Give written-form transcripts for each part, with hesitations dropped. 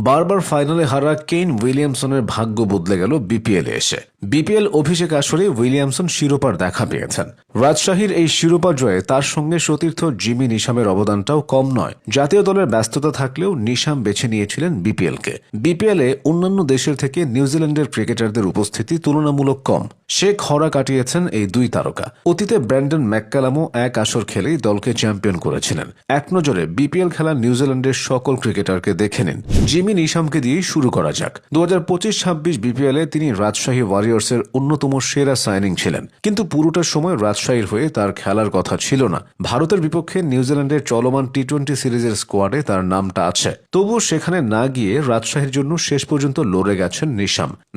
বারবার ফাইনালে হারা কেইন উইলিয়ামসনের ভাগ্য বদলে গেল বিপিএলে এসে। বিপিএল অভিষেক আসরে উইলিয়ামসন শিরোপার দেখা পেয়েছেন। রাজশাহীর এই শিরোপা জয়ে তার সঙ্গে সতীর্থ জিমি নিশামের অবদানটাও কম নয়। জাতীয় দলের ব্যস্ততা থাকলেও নিশাম বেছে নিয়েছিলেন বিপিএলকে। বিপিএলে অন্যান্য দেশের থেকে নিউজিল্যান্ডের ক্রিকেটারদের উপস্থিতি তুলনামূলক কম। সে খরা কাটিয়েছেন এই দুই তারকা। অতীতে ব্র্যান্ডন ম্যাককালামও এক আসর খেলেই দলকে চ্যাম্পিয়ন করেছিলেন। এক নজরে বিপিএল খেলা নিউজিল্যান্ডের সকল ক্রিকেটারকে দেখে নিন। জিমি নিশামকে দিয়েই শুরু করা যাক। 2025-26 বিপিএলে তিনি রাজশাহী ওয়ারিয়র্সের অন্যতম সেরা সাইনিং ছিলেন, কিন্তু পুরোটা সময় রাজশাহীর হয়ে তার খেলার কথা ছিল না। ভারতের বিপক্ষে নিউজিল্যান্ডের চলমান টি-20 সিরিজের স্কোয়াডে তার নামটা আছে, তবুও সেখানে না গিয়ে রাজশাহীর জন্য শেষ পর্যন্ত লড়ে গেছেন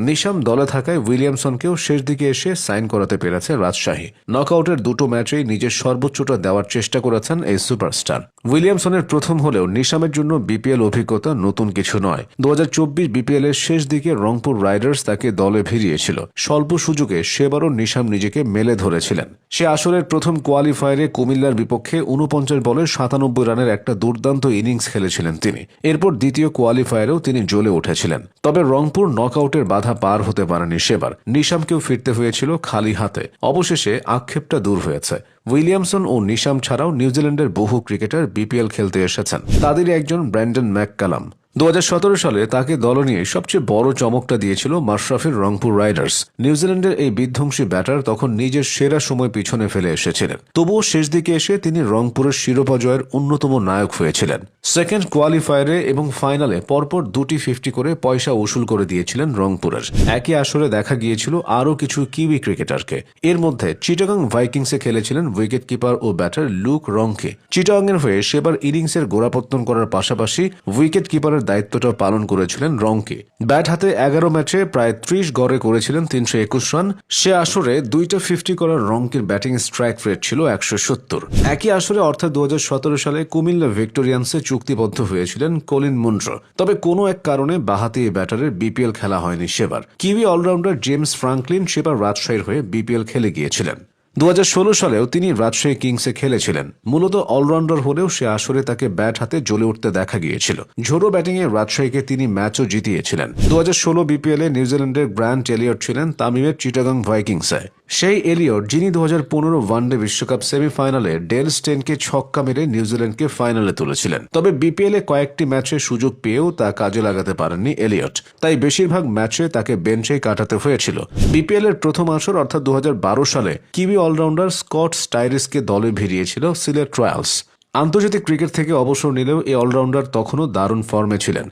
নিশাম দলে থাকায় উইলিয়ামসনকেও শেষ দিকে এসে সাইন করাতে পেরেছে রাজশাহী। নকআউটের দুটো ম্যাচেই নিজের সর্বোচ্চটা দেওয়ার চেষ্টা করেছেন এই সুপারস্টার। উইলিয়ামসনের প্রথম হলেও নিশামের জন্য বিপিএল অভিজ্ঞতা নতুন কিছু নয়। 2024 বিপিএল এর শেষ দিকে রংপুর রাইডার্স তাকে দলে ভিড়িয়েছিল। স্বল্প সুযোগে সেবারও নিশাম নিজেকে মেলে ধরেছিলেন। সে আসরের প্রথম কোয়ালিফায়ারে কুমিল্লার বিপক্ষে 49 বলে 97 রানের একটা দুর্দান্ত ইনিংস খেলেছিলেন তিনি। এরপর দ্বিতীয় কোয়ালিফায়ারেও তিনি জ্বলে উঠেছিলেন। তবে রংপুর নকআউটের বাধা পার হতে পারেনি সেবার। নিশামকেও ফিরতে হয়েছিল খালি হাতে। অবশেষে আক্ষেপটা দূর হয়েছে। উইলিয়ামসন ও নিশাম ছাড়াও নিউজিল্যান্ডের বহু ক্রিকেটার বিপিএল খেলতে এসেছেন। তাদের একজন ব্র্যান্ডন ম্যাককালাম। 2017 সালে তাকে দলে নিয়ে সবচেয়ে বড় চমকটা দিয়েছিল মাশরাফির রংপুর রাইডার্স। নিউজিল্যান্ডের এই বিধ্বংসী ব্যাটার তখন নিজের সেরা সময় পিছনে ফেলে এসেছিলেন, তবুও শেষ দিকে এসে তিনি রংপুরের শিরোপা জয়ের অন্যতম নায়ক হয়েছিলেন। সেকেন্ড কোয়ালিফায়ারে এবং ফাইনালে পরপর 2টি 50 করে পয়সা উসুল করে দিয়েছিলেন রংপুরের। একই আসরে দেখা গিয়েছিল আরও কিছু কিউই ক্রিকেটারকে। এর মধ্যে চিটাগং ভাইকিংসে খেলেছিলেন উইকেট কিপার ও ব্যাটার লুক রংকে। চিটাগংয়ের হয়ে সেবার ইনিংসের গোড়াপত্তন করার পাশাপাশি উইকেট কিপারের দায়িত্বটা পালন করেছিলেন রংকে। ব্যাট হাতে 11 ম্যাচে প্রায় 30 গড়ে করেছিলেন 321 রান। সে আসরে 2টা 50 করার রংকের ব্যাটিং স্ট্রাইক রেট ছিল 170। একই আসরে অর্থাৎ 2017 সালে কুমিল্লা ভিক্টোরিয়ান্সে চুক্তিবদ্ধ হয়েছিলেন কলিন মুনরো। তবে কোনো এক কারণে বাঁহাতি এই ব্যাটারের বিপিএল খেলা হয়নি সেবার। কিউই অলরাউন্ডার জেমস ফ্রাঙ্কলিন সেবার রাজশাহীর হয়ে বিপিএল খেলে গিয়েছিলেন। 2016 সালেও তিনি রাজশাহী কিংসে খেলেছিলেন। মূলত অলরাউন্ডার হলেও সে আসরে তাকে ব্যাট হাতে জ্বলে উঠতে দেখা গিয়েছিল। ঝোড়ো ব্যাটিংয়ে রাজশাহীকে তিনি ম্যাচও জিতিয়েছিলেন। 2016 বিপিএলে নিউজিল্যান্ডের গ্র্যান্ট এলিয়ট ছিলেন তামিমের চিটাগং ভাইকিংসে। সেই এলিয়ট যিনি 2015 ওয়ানডে বিশ্বকাপ সেমিফাইনালে ডেল স্টেনকে ছক্কা মেরে নিউজিল্যান্ডকে ফাইনালে তুলেছিলেন। তবে বিপিএলে কয়েকটি ম্যাচে সুযোগ পেয়েও তা কাজে লাগাতে পারেননি এলিয়ট, তাই বেশিরভাগ ম্যাচে তাকে বেঞ্চেই কাটাতে হয়েছিল। বিপিএল এর প্রথম আসর অর্থাৎ 2012 সালে কিউই অলরাউন্ডার স্কট স্টাইরিসকে দলে ভিড়িয়েছিল সিলেট রয়্যালস। আন্তর্জাতিক ক্রিকেট থেকে অবসর নিলেও এই অলরাউন্ডার তখনও দারুণ ফর্মে ছিলেন।